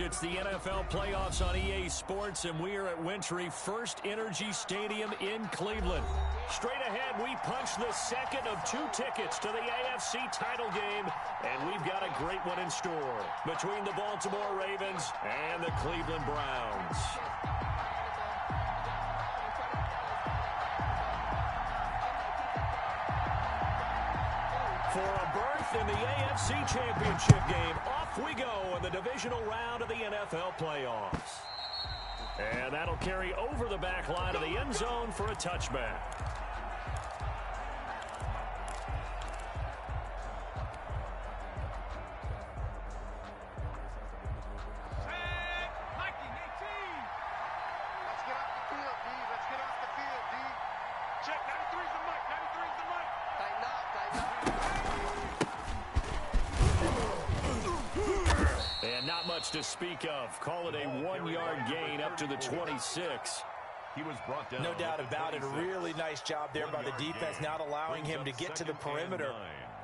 It's the NFL playoffs on EA Sports, and we are at Wintry First Energy Stadium in Cleveland. Straight ahead, we punch the second of 2 tickets to the AFC title game, and we've got a great one in store between the Baltimore Ravens and the Cleveland Browns. For a berth in the AFC Championship game, off we go in the divisional round of the NFL playoffs. And that'll carry over the back line of the end zone for a touchback. To speak of. Call it a 1-yard gain up to the 26. He was brought down. No doubt about it. A really nice job there by the defense, not allowing him to get to the perimeter.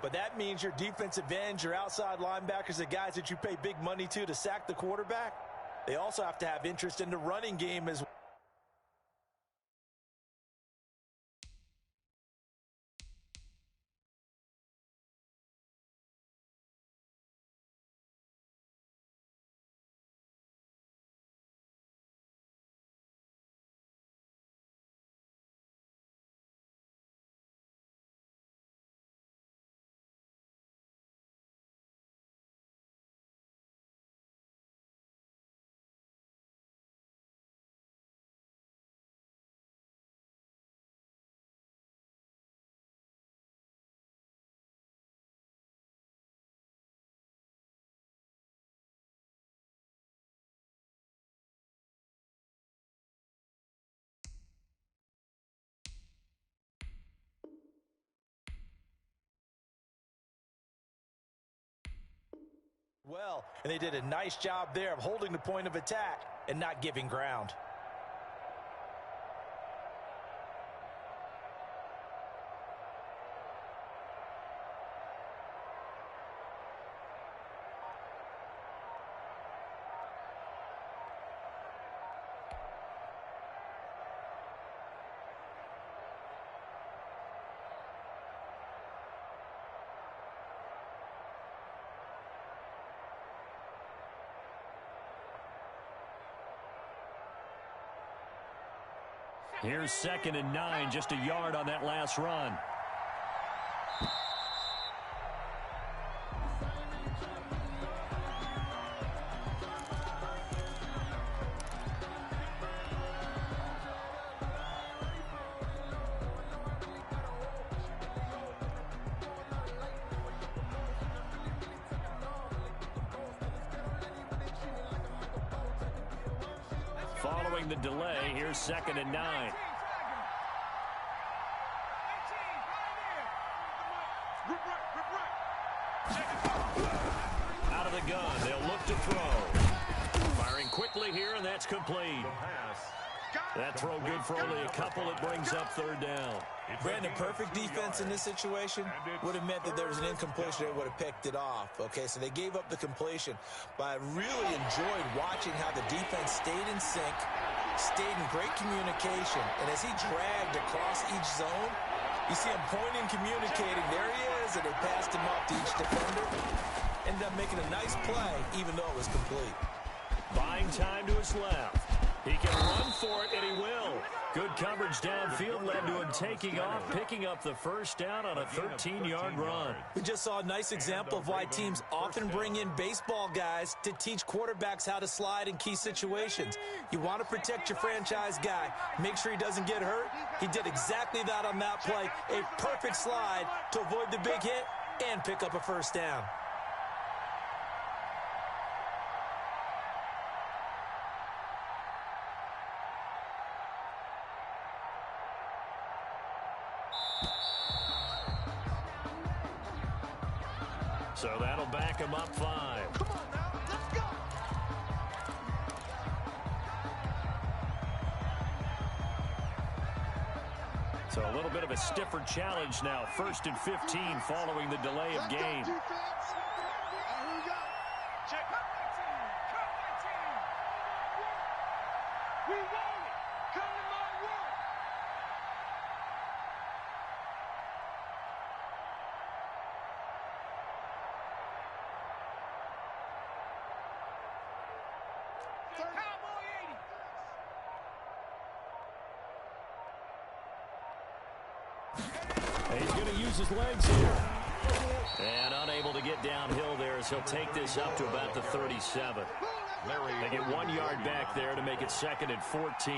But that means your defensive ends, your outside linebackers, the guys that you pay big money to sack the quarterback, they also have to have interest in the running game as well. And they did a nice job there of holding the point of attack and not giving ground. Here's 2nd and 9, just a yard on that last run. Following the delay, here's 2nd and 9. Out of the gun, they'll look to throw. Firing quickly here, and that's complete. That throw good for only a couple. It brings up 3rd down. Brandon, perfect defense in this situation would have meant that there was an incompletion. They would have picked it off. Okay, so they gave up the completion. But I really enjoyed watching how the defense stayed in sync, stayed in great communication. And as he dragged across each zone, you see him pointing, communicating. There he is, and they passed him off to each defender. Ended up making a nice play, even though it was complete. Buying time to his left. He can run for it, and he will. Good coverage downfield led to him taking off, picking up the 1st down on a 13-yard run. We just saw a nice example of why teams often bring in baseball guys to teach quarterbacks how to slide in key situations. You want to protect your franchise guy. Make sure he doesn't get hurt. He did exactly that on that play. A perfect slide to avoid the big hit and pick up a 1st down. So that'll back him up 5. Come on now, let's go. So a little bit of a stiffer challenge now. 1st and 15 following the delay of game. Let's go, defense. Here we go. Check. He's going to use his legs here. And unable to get downhill there as he'll take this up to about the 37. They get 1 yard back there to make it 2nd and 14.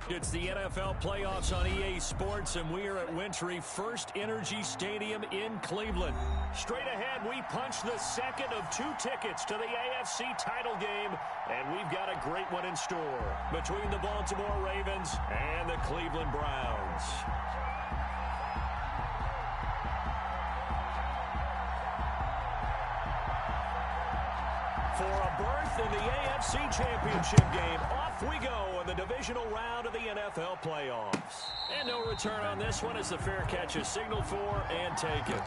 It's the NFL playoffs on EA Sports, and we are at Wintry First Energy Stadium in Cleveland. Straight ahead, we punch the second of 2 tickets to the AFC title game, and we've got a great one in store between the Baltimore Ravens and the Cleveland Browns. For a berth in the AFC Championship game, off we go in the divisional round of the NFL playoffs. And no return on this one as the fair catch is signaled for and taken.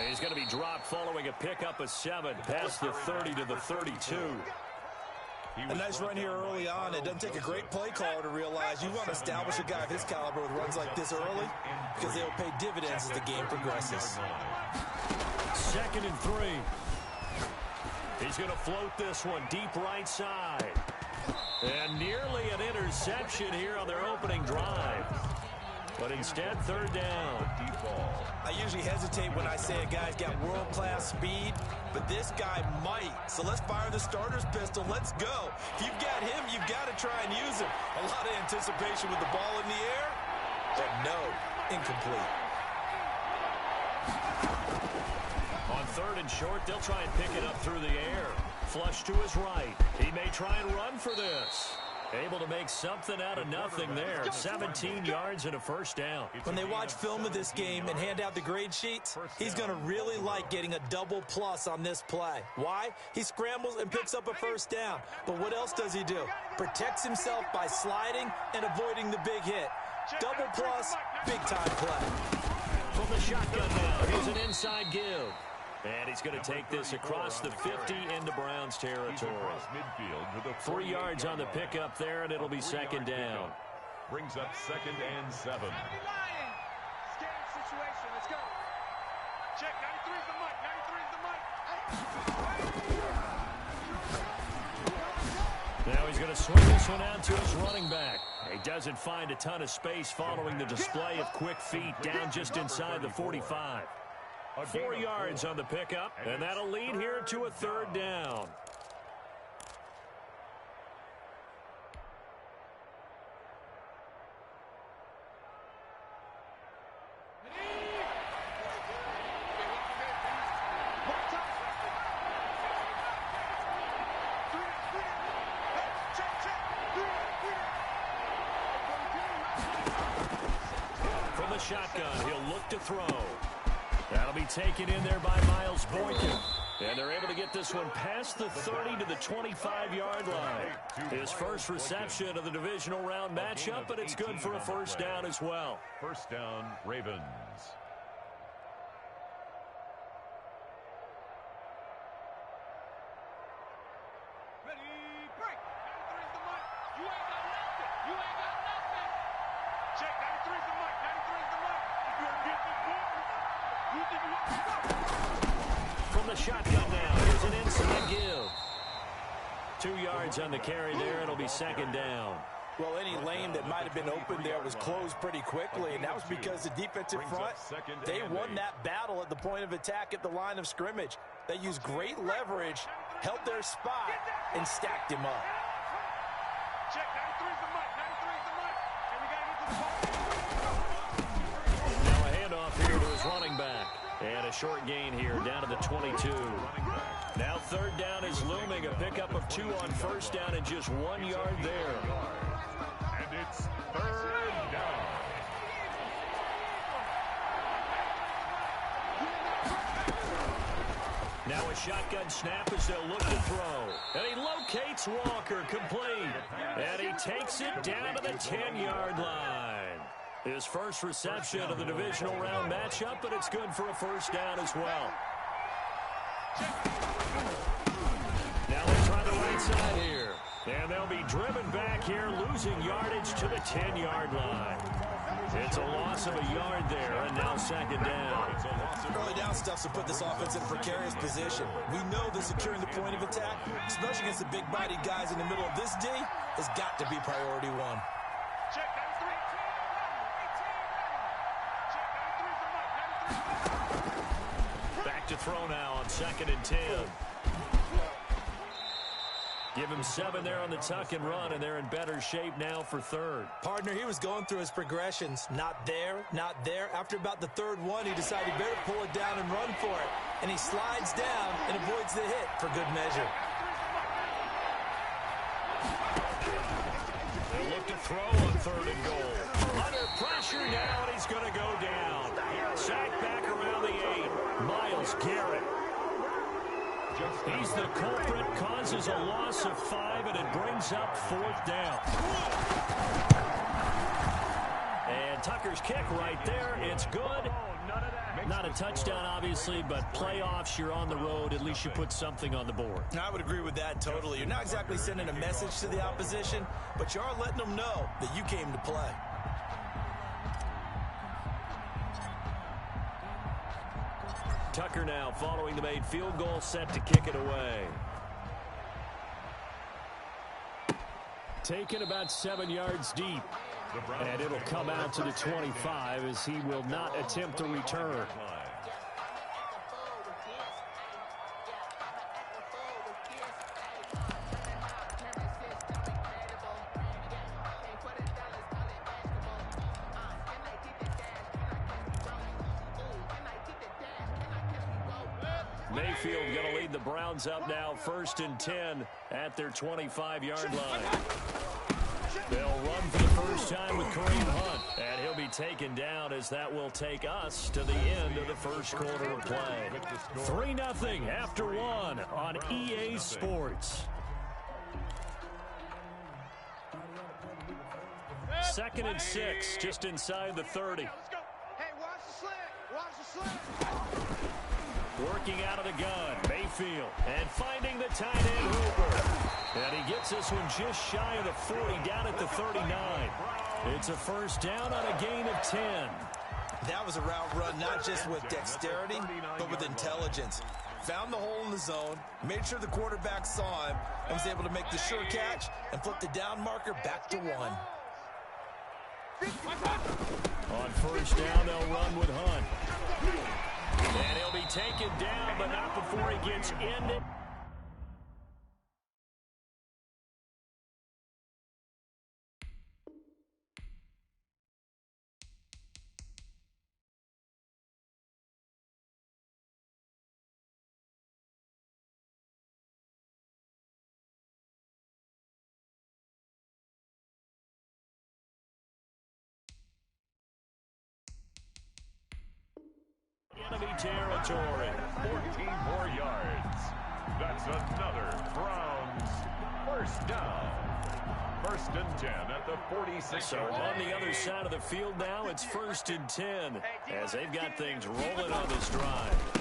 He's going to be dropped following a pickup of 7 past the 30 to the 32. A nice run here early on. It doesn't take a great play caller to realize you want to establish a guy of his caliber with runs like this early because they'll pay dividends as the game progresses. 2nd and 3. He's going to float this one deep right side. And nearly an interception here on their opening drive. But instead, 3rd down. I usually hesitate when I say a guy's got world-class speed, but this guy might. So let's fire the starter's pistol. Let's go. If you've got him, you've got to try and use him. A lot of anticipation with the ball in the air, but no, incomplete. On 3rd and short, they'll try and pick it up through the air. Flush to his right. He may try and run for this. Able to make something out of nothing there. 17 yards and a 1st down. When they watch film of this game and hand out the grade sheets, he's going to really like getting a double plus on this play. Why? He scrambles and picks up a 1st down. But what else does he do? Protects himself by sliding and avoiding the big hit. Double plus, big-time play. From the shotgun now, here's an inside give. And he's going to take this across the 50 into Browns territory. 3 yards on the pickup there, and it'll be 2nd down. Brings up 2nd and 7. Scary situation. Let's go. Check. 93's the mic. 93's the mic. Now he's going to swing this one out to his running back. He doesn't find a ton of space following the display of quick feet down just inside the 45. 4 yards on the pickup, and that'll lead here to a third down. From the shotgun, he'll look to throw. That'll be taken in there by Miles Boykin. And they're able to get this one past the 30 to the 25-yard line. His first reception of the divisional round matchup, but it's good for a first down as well. First down, Ravens. From the shotgun now, here's an inside give. 2 yards on the carry there. It'll be second down. Well, any lane that might have been open there was closed pretty quickly, and that was because the defensive front, they won that battle at the point of attack at the line of scrimmage. They used great leverage, held their spot, and stacked him up. Check, 93's the mic, 93's the mic. And we got to get to the ball. Now a handoff here to his running back. And a short gain here down to the 22. Now third down is looming. A pickup of 2 on first down and just 1 yard there. And it's third down. Now a shotgun snap as they'll look to throw. And he locates Walker, complete. And he takes it down to the 10-yard line. His first reception of the divisional round matchup, but it's good for a first down as well. Now they try the right side here. And they'll be driven back here, losing yardage to the 10-yard line. It's a loss of a yard there, and now second down. Early down stuff to put this offense in a precarious position. We know that securing the point of attack, especially against the big-bodied guys in the middle of this D, has got to be priority one. Check, 93. Back to throw now on 2nd and 10. Give him 7 there on the tuck and run, and they're in better shape now for third. Partner, he was going through his progressions. Not there, not there. After about the third one, he decided he better pull it down and run for it. And he slides down and avoids the hit for good measure. They look to throw on 3rd and goal. Under pressure now, and he's going to go down. Sacked back around the 8. Myles Garrett. He's the culprit, causes a loss of 5, and it brings up 4th down. And Tucker's kick right there. It's good. Not a touchdown, obviously, but playoffs, you're on the road. At least you put something on the board. I would agree with that totally. You're not exactly sending a message to the opposition, but you are letting them know that you came to play. Tucker now following the made field goal, set to kick it away. Taken about 7 yards deep. And it'll come out to the 25 as he will not attempt a return. Mayfield going to lead the Browns up now, 1st and 10 at their 25-yard line. They'll run for the first time with Kareem Hunt, and he'll be taken down as that will take us to the end of the first quarter of play. 3-0 after 1 on EA Sports. 2nd and 6, just inside the 30. Let's go. Hey, watch the slant. Watch the slant. Working out of the gun, Mayfield, and finding the tight end Hooper. And he gets this one just shy of the 40, down at the 39. It's a first down on a gain of 10. That was a route run not just with dexterity, but with intelligence. Found the hole in the zone, made sure the quarterback saw him, and was able to make the sure catch and flip the down marker back to 1. On first down, they'll run with Hunt. And he'll be taken down, but not before he gets in. Enemy territory. 14 more yards. That's another Browns first down. 1st and 10 at the 46. So on the other side of the field now, it's 1st and 10 as they've got things rolling on this drive.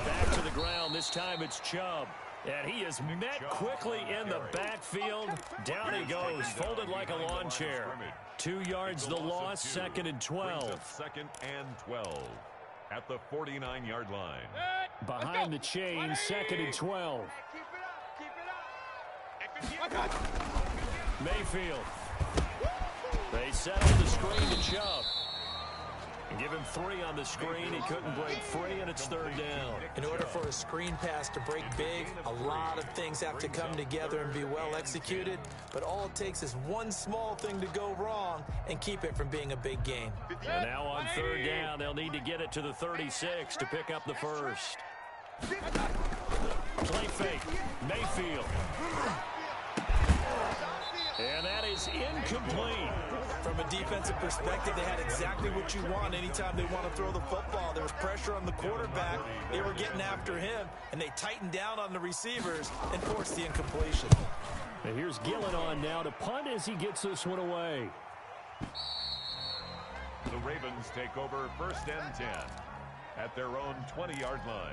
Back to the ground. This time it's Chubb. And he is met quickly in the backfield. Down he goes, folded like a lawn chair. 2 yards the loss, 2nd and 12. 2nd and 12 at the 49-yard line. Behind the chain, 2nd and 12. Mayfield. They settle the screen to Chubb. And give him 3 on the screen. He couldn't break free, and it's 3rd down. In order for a screen pass to break big, a lot of things have to come together and be well executed. But all it takes is one small thing to go wrong and keep it from being a big gain. And now on 3rd down, they'll need to get it to the 36 to pick up the first. Play fake. Mayfield. And that is incomplete. From a defensive perspective, they had exactly what you want anytime they want to throw the football. There was pressure on the quarterback. They were getting after him, and they tightened down on the receivers and forced the incompletion. And here's Gillen on now to punt as he gets this one away. The Ravens take over 1st and 10 at their own 20-yard line.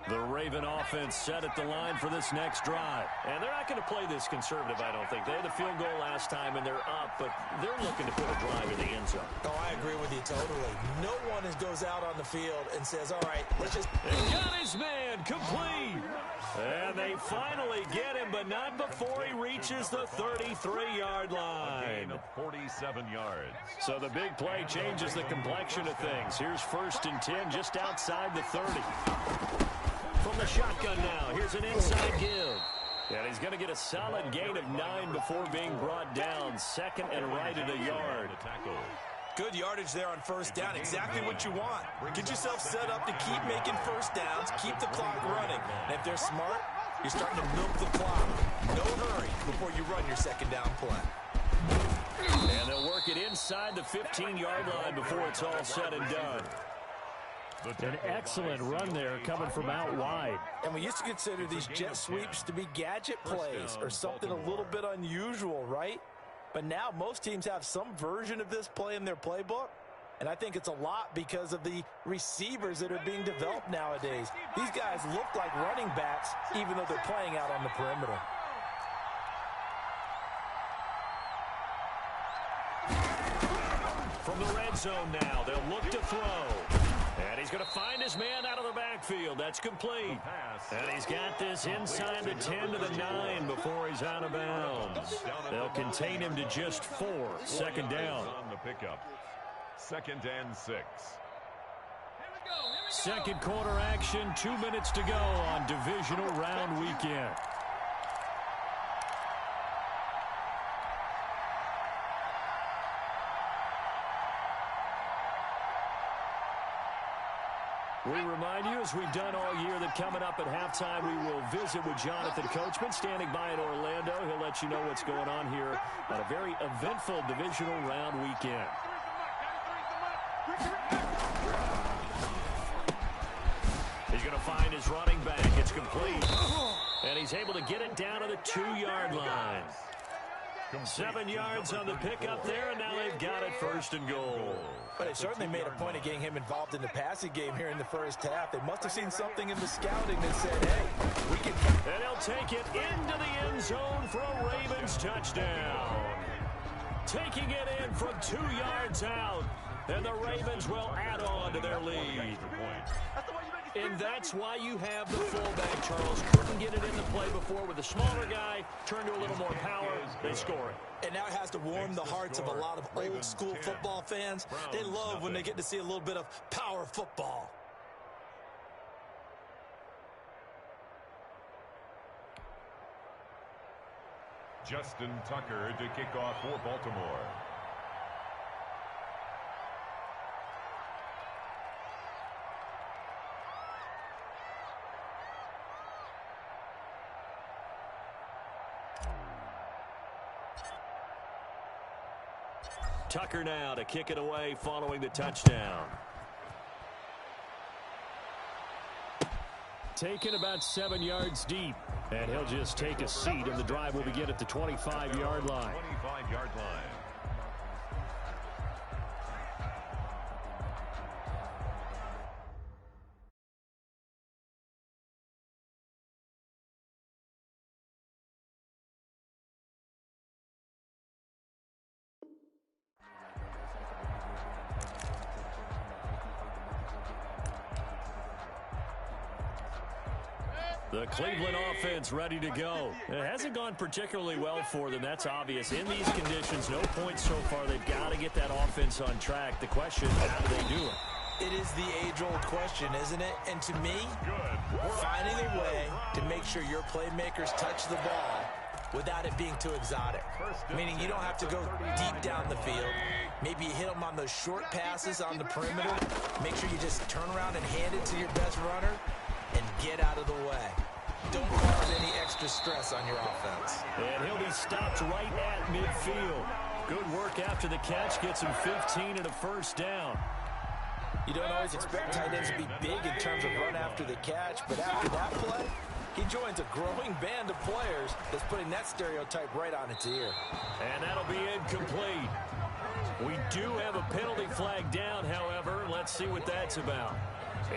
The Raven offense set at the line for this next drive. And they're not going to play this conservative, I don't think. They had the field goal last time, and they're up, but they're looking to put a drive in the end zone. Oh, I agree with you totally. No one goes out on the field and says, all right, let's just... And got his man complete. And they finally get him, but not before he reaches the 33-yard line. A gain of 47 yards. So the big play changes the complexion of things. Here's 1st and 10 just outside the 30. From the shotgun now, here's an inside give. And he's going to get a solid gain of 9 before being brought down. 2nd and right at a yard. Good yardage there on 1st down. Exactly what you want. Get yourself set up to keep making 1st downs, keep the clock running. And if they're smart, you're starting to milk the clock. No hurry before you run your 2nd down play. And they'll work it inside the 15-yard line before it's all said and done. An excellent run there coming from out wide. And we used to consider these jet sweeps to be gadget plays or something a little bit unusual, right? But now most teams have some version of this play in their playbook. And I think it's a lot because of the receivers that are being developed nowadays. These guys look like running backs even though they're playing out on the perimeter. From the red zone now, they'll look to throw. And he's going to find his man out of the backfield. That's complete. And he's got this inside the 10 to the 9 before he's out of bounds. They'll contain him to just 4. 2nd down. On the pickup. 2nd and 6. 2nd quarter action. 2 minutes to go on divisional round weekend. We remind you, as we've done all year, that coming up at halftime, we will visit with Jonathan Coachman, standing by in Orlando. He'll let you know what's going on here on a very eventful divisional round weekend. He's going to find his running back. It's complete. And he's able to get it down to the 2-yard line. 7 yards on the pickup there, and now they've got it 1st and goal. But they certainly made a point of getting him involved in the passing game here in the 1st half. They must have seen something in the scouting that said, hey, we can... And he'll take it into the end zone for a Ravens touchdown. Taking it in from 2 yards out, and the Ravens will add on to their lead. That's the way you make it And that's why you have the fullback, Charles. Couldn't get it into play before with a smaller guy. Turned to a little more power. They score it. And now it has to warm the hearts of a lot of old-school football fans. They love when they get to see a little bit of power football. Justin Tucker to kick off for Baltimore. Tucker now to kick it away following the touchdown. Taken about 7 yards deep. And he'll just take a seat, and the drive will begin at the 25-yard line. 25-yard line. The Cleveland offense ready to go. It hasn't gone particularly well for them. That's obvious. In these conditions, no points so far. They've got to get that offense on track. The question, how do they do it? It is the age-old question, isn't it? And to me, finding a way to make sure your playmakers touch the ball without it being too exotic. Meaning you don't have to go deep down the field. Maybe you hit them on those short passes on the perimeter. Make sure you just turn around and hand it to your best runner and get out of the way. Don't cause any extra stress on your offense. And he'll be stopped right at midfield. Good work after the catch. Gets him 15 and a first down. You don't always expect tight ends to be big in terms of run after the catch, but after that play, he joins a growing band of players that's putting that stereotype right on its ear. And that'll be incomplete. We do have a penalty flag down, however. Let's see what that's about.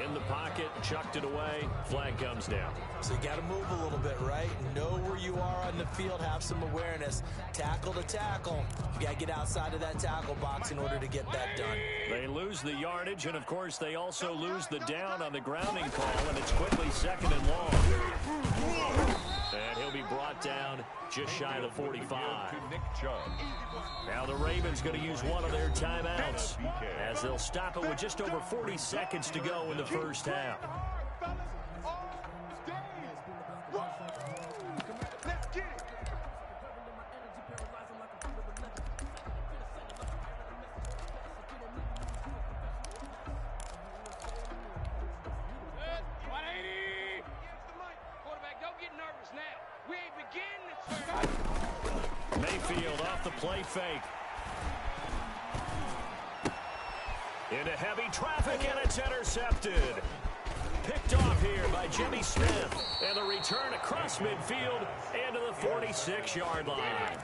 In the pocket, chucked it away, flag comes down. So you got to move a little bit, right? Know where you are on the field, have some awareness. Tackle to tackle. You got to get outside of that tackle box in order to get that done. They lose the yardage, and of course they also lose the down on the grounding call, and it's quickly second and long. And he'll be brought down just shy of the 45. Now the Ravens going to use one of their timeouts as they'll stop it with just over 40 seconds to go in the first half. Mayfield off the play fake. Into heavy traffic, and it's intercepted. Picked off here by Jimmy Smith. And the return across midfield into the 46-yard line.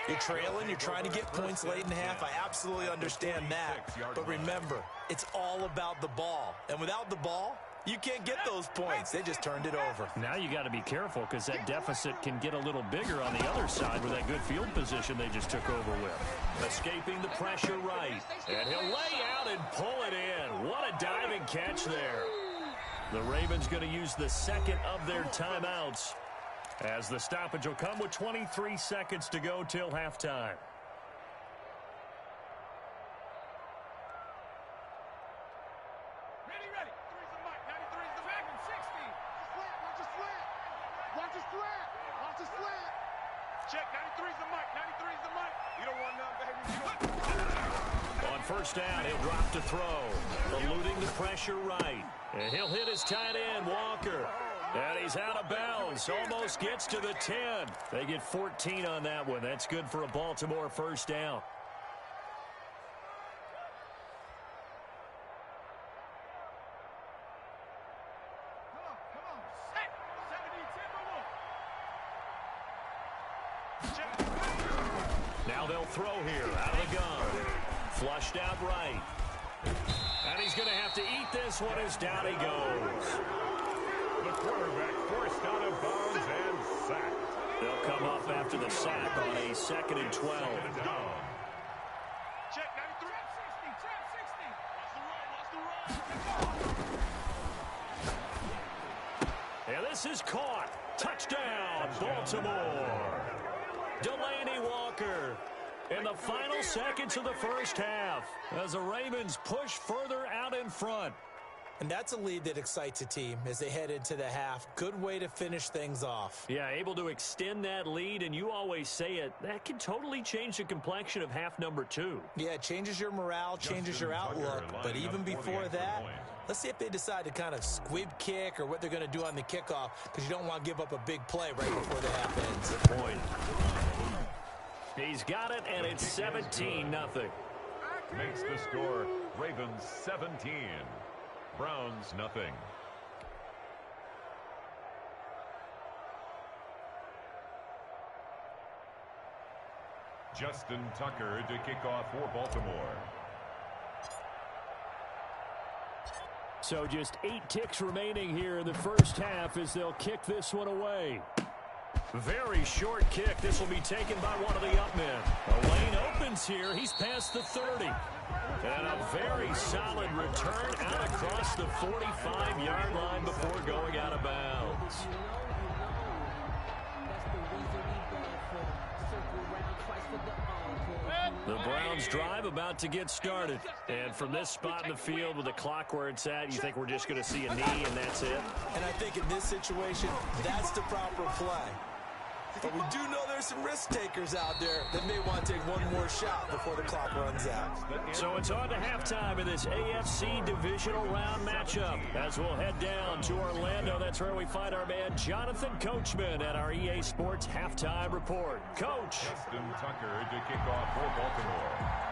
You're trailing, you're trying to get points late in half. I absolutely understand that. But remember, it's all about the ball. And without the ball, you can't get those points. They just turned it over. Now you got to be careful because that deficit can get a little bigger on the other side with that good field position they just took over with. Escaping the pressure right. And he'll lay out and pull it in. What a diving catch there. The Ravens going to use the second of their timeouts as the stoppage will come with 23 seconds to go till halftime. On first down, he'll drop to throw. Eluding the pressure right. And he'll hit his tight end, Walker. And he's out of bounds. Almost gets to the 10. They get 14 on that one. That's good for a Baltimore first down. Now they'll throw here out of the gun. Flushed out right. And he's going to have to eat this one as down he goes. The quarterback forced out of bounds and sacked. They'll come up after the sack on a 2nd and 12. Check 93. Trap 60. Trap 60. Watch the run. Watch the run. is caught. Touchdown, Baltimore. Delaney Walker in the final seconds of the first half as the Ravens push further out in front. And that's a lead that excites a team as they head into the half. Good way to finish things off. Yeah, able to extend that lead, and you always say it, that can totally change the complexion of half number 2. Yeah, it changes your morale, changes your outlook. But even before that, let's see if they decide to kind of squib kick or what they're going to do on the kickoff, because you don't want to give up a big play right before the half ends. Good point. He's got it, and it's 17-0. Makes the score Ravens 17. Browns nothing. Justin Tucker to kick off for Baltimore. So just 8 ticks remaining here in the first half as they'll kick this one away. Very short kick. This will be taken by one of the up men. The lane opens here. He's past the 30. And a very solid return out across the 45-yard line before going out of bounds. The Browns drive about to get started. And from this spot in the field with the clock where it's at, you think we're just going to see a knee and that's it? And I think in this situation, that's the proper play. But we do know there's some risk takers out there that may want to take one more shot before the clock runs out. So it's on to halftime in this AFC divisional round matchup. As we'll head down to Orlando, that's where we find our man Jonathan Coachman at our EA Sports Halftime Report. Coach. Justin Tucker to kick off for Baltimore.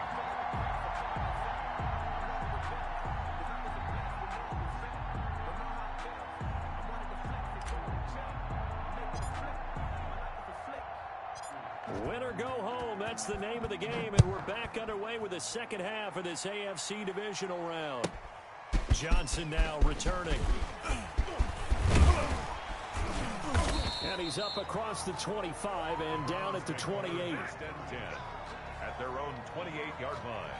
Win or go home, that's the name of the game, and we're back underway with the second half of this AFC divisional round. Johnson now returning. And he's up across the 25 and down at the 28. First and 10 at their own 28-yard line.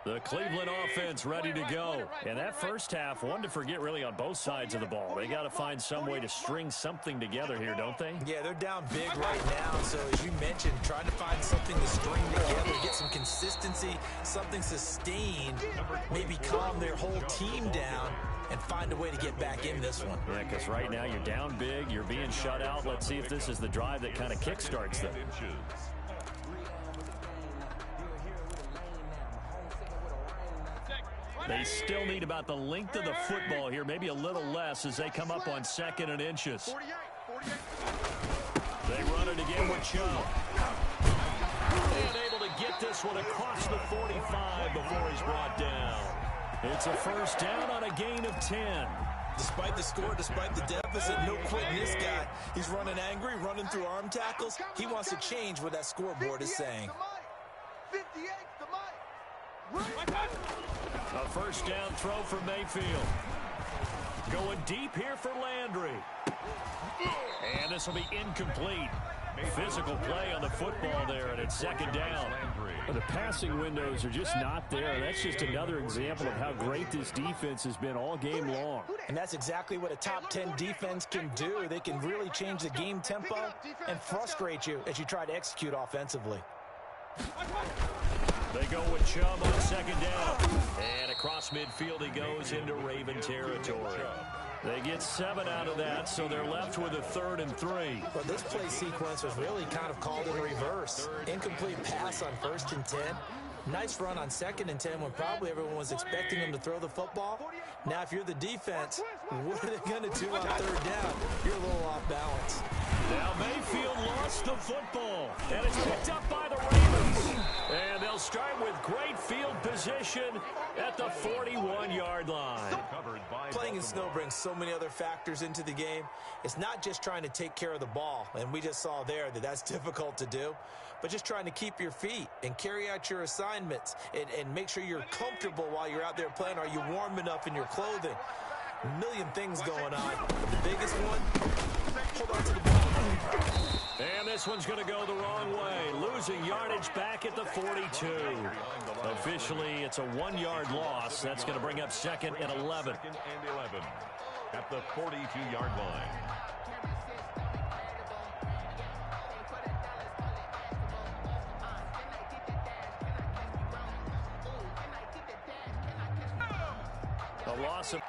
The Cleveland offense ready to go. And that first half, one to forget really on both sides of the ball. They got to find some way to string something together here, don't they? Yeah, they're down big right now. So as you mentioned, trying to find something to string together, get some consistency, something sustained, maybe calm their whole team down and find a way to get back in this one. Yeah, because right now you're down big, you're being shut out. Let's see if this is the drive that kind of kickstarts them. They still need about the length of the football here, maybe a little less as they come up on 2nd and inches. They run it again with Chubb. And able to get this one across the 45 before he's brought down. It's a first down on a gain of 10. Despite the score, despite the deficit, no quitting this guy. He's running angry, running through arm tackles. He wants to change what that scoreboard is saying. 58 to Mike. A first down throw for Mayfield. Going deep here for Landry. And this will be incomplete. Physical play on the football there, and it's 2nd down. The passing windows are just not there. That's just another example of how great this defense has been all game long. And that's exactly what a top 10 defense can do. They can really change the game tempo and frustrate you as you try to execute offensively. They go with Chubb on 2nd down. And across midfield he goes into Raven territory. They get 7 out of that, so they're left with a 3rd and 3. Well, this play sequence was really kind of called in reverse. Incomplete pass on 1st and 10. Nice run on 2nd and 10 when probably everyone was expecting them to throw the football. Now, if you're the defense, what are they going to do on 3rd down? You're a little off balance. Now Mayfield launches lost the football. And it's picked up by the Ravens. And they'll start with great field position at the 41-yard line. Playing in snow brings so many other factors into the game. It's not just trying to take care of the ball, and we just saw there that that's difficult to do, but just trying to keep your feet and carry out your assignments and make sure you're comfortable while you're out there playing. Are you warm enough in your clothing? A million things going on. The biggest one, hold on to the ball. And this one's going to go the wrong way. Losing yardage back at the 42. Officially, it's a 1-yard loss. That's going to bring up 2nd and 11. At the 42-yard line. A loss of...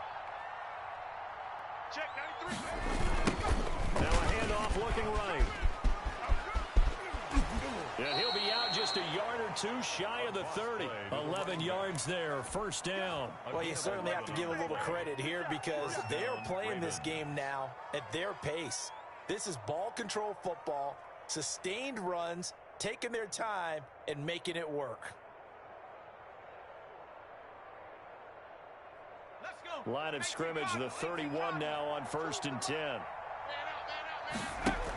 Check 93. Now a handoff looking right. And he'll be out just a yard or two shy of the 30. 11 yards there, first down. Well, you certainly have to give a little credit here because they are playing this game now at their pace. This is ball control football, sustained runs, taking their time, and making it work. Line of scrimmage, the 31 now on 1st and 10.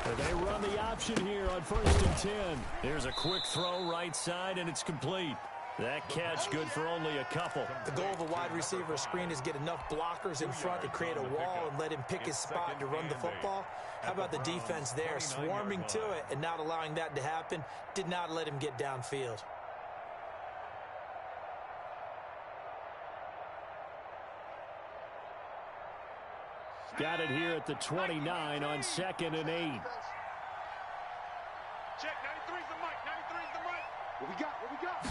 And they run the option here on 1st and 10. Here's a quick throw right side, and it's complete. That catch good for only a couple. The goal of a wide receiver screen is get enough blockers in front to create a wall and let him pick his spot to run the football. How about the defense there, swarming to it and not allowing that to happen? Did not let him get downfield. Got it here at the 29 on 2nd and 8. Check 93's the mic. 93's the mic. What we got? What we got?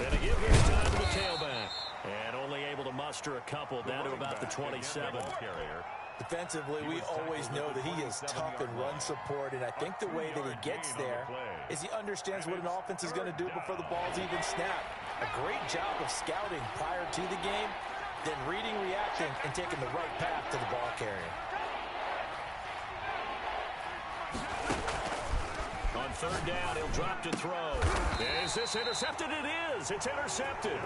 And a give this time to the tailback. And only able to muster a couple down to about the 27. Defensively, we always know that he is tough in run support, and I think the way that he gets there is he understands what an offense is going to do before the ball's even snapped. A great job of scouting prior to the game, then reading, reacting, and taking the right path to the ball carrier. On 3rd down, he'll drop to throw. Is this intercepted? It is. It's intercepted.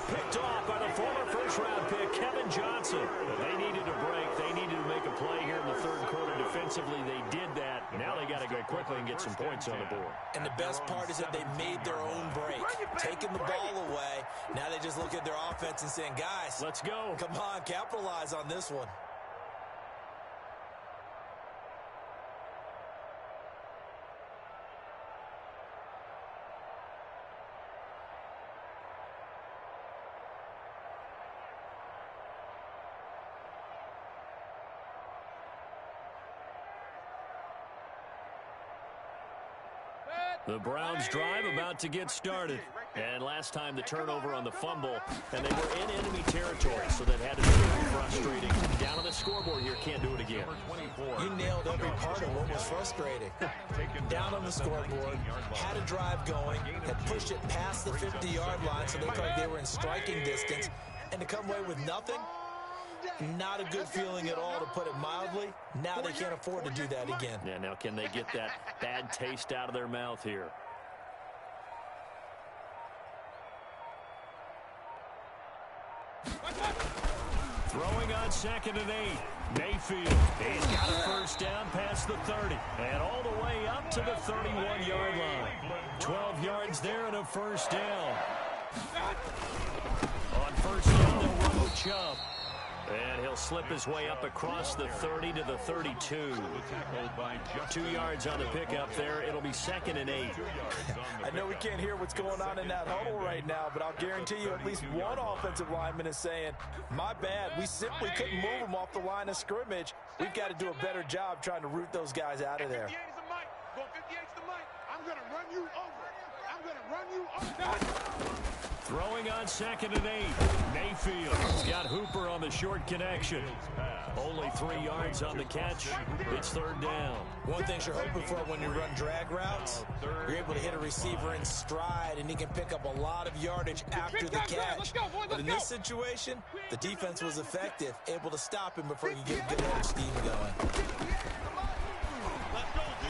Picked off by the former first-round pick, Kevin Johnson. They needed a break. They needed to make a play here in the 3rd quarter defensively. They did that. Now they got to go quickly and get some points on the board. And the best part is that they made their own break, taking the ball away. Now they just look at their offense and saying, guys, let's go. Come on, capitalize on this one. The Browns drive about to get started. And last time the turnover on the fumble, and they were in enemy territory, so that had to be very frustrating. Down on the scoreboard here, can't do it again. You nailed every part of what was frustrating. Down on the scoreboard, had a drive going, had pushed it past the 50-yard line, so they felt like they were in striking distance, and to come away with nothing, not a good feeling at all, to put it mildly. Now they can't afford to do that again. Yeah, now can they get that bad taste out of their mouth here? Throwing on 2nd and 8. Mayfield. He's got a first down past the 30. And all the way up to the 31-yard line. 12 yards there and a first down. On first down, they'll run with Chubb. And he'll slip his way up across the 30 to the 32. 2 yards on the pickup there. It'll be 2nd and 8. I know we can't hear what's going on in that huddle right now, but I'll guarantee you at least one offensive lineman is saying, my bad, we simply couldn't move them off the line of scrimmage. We've got to do a better job trying to root those guys out of there. 58 is the mic. Go 58's the mic. I'm going to run you over. I'm going to run you over. Throwing on 2nd and 8. Mayfield. He's got Hooper on the short connection. Only 3 yards on the catch. It's 3rd down. One thing you're hoping for when you run drag routes, you're able to hit a receiver in stride, and he can pick up a lot of yardage after the catch. But in this situation, the defense was effective, able to stop him before you get a good head of steam going.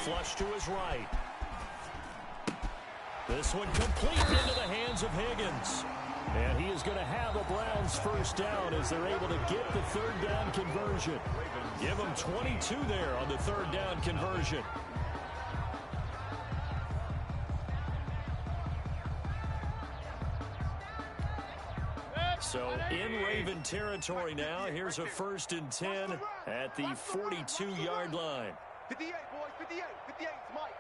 flush to his right. This one complete into the hands of Higgins. And he is going to have a Browns first down as they're able to get the third down conversion. Give them 22 there on the third down conversion. So in Raven territory now. Here's a 1st and 10 at the 42-yard line. 58, boys, 58, 58, it's Mike.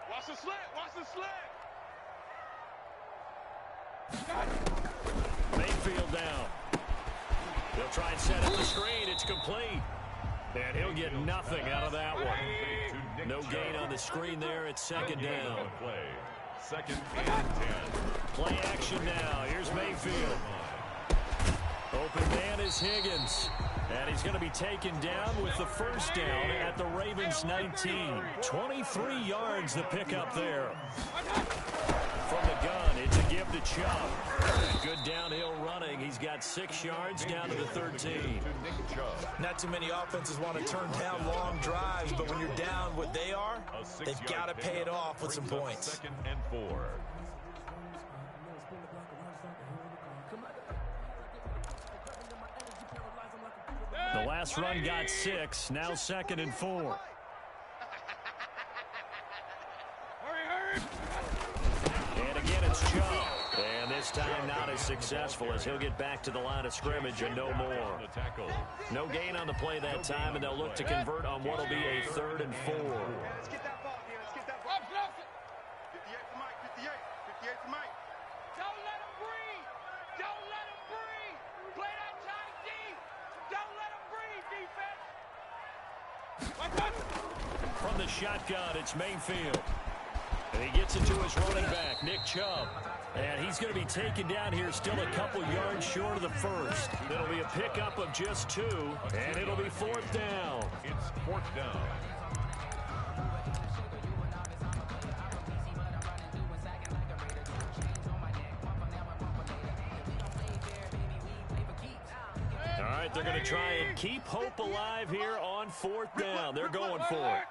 Watch the slant, watch the slant. Mayfield down. They'll try and set up the screen. It's complete. And he'll get nothing out of that one. No gain on the screen there. It's 2nd down. Second and 10. Play action now. Here's Mayfield. Open man is Higgins. And he's going to be taken down with the first down at the Ravens 19. 23 yards the pickup there. From the gun, it's a give to Chubb. Good downhill running. He's got 6 yards down to the 13. Not too many offenses want to turn down long drives, but when you're down what they are, they've got to pay it off with some points. 2nd and 4. The last run got 6. Now 2nd and 4. And again, it's Chubb. And this time not as successful as he'll get back to the line of scrimmage and no more. No gain on the play that time, and they'll look to convert on what will be a 3rd and 4. Let's get that ball here, let's get that ball. 58 to Mike, 58, 58 to Mike. Don't let him breathe. Don't let him breathe. Play that tight deep. Don't let him breathe, defense. From the shotgun, it's Mayfield. And he gets it to his running back, Nick Chubb. And he's going to be taken down here still a couple yards short of the first. It'll be a pickup of just 2, and it'll be 4th down. It's 4th down. All right, they're going to try and keep hope alive here on 4th down. They're going for it.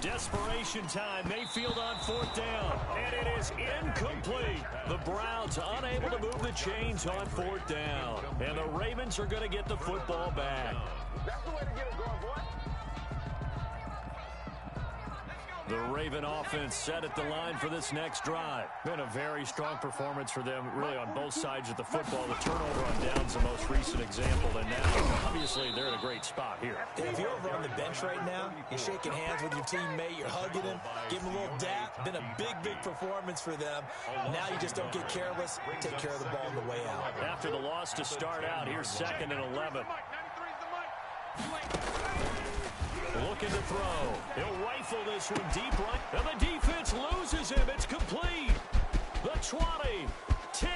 Desperation time. Mayfield on 4th down. And it is incomplete. The Browns unable to move the chains on 4th down. And the Ravens are going to get the football back. That's the way to get it going, boy. The Raven offense set at the line for this next drive. Been a very strong performance for them, really, on both sides of the football. The turnover on downs the most recent example, and now, obviously, they're in a great spot here. And if you're over on the bench right now, you're shaking hands with your teammate, you're hugging him, giving him a little dap. Been a big, big performance for them. Now you just don't get careless. Take care of the ball on the way out. After the loss to start out, here's 2nd and 11. Looking to throw. He'll rifle this one deep right. And the defense loses him. It's complete. The 20, 10,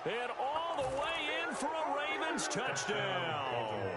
and all the way in for a Ravens touchdown.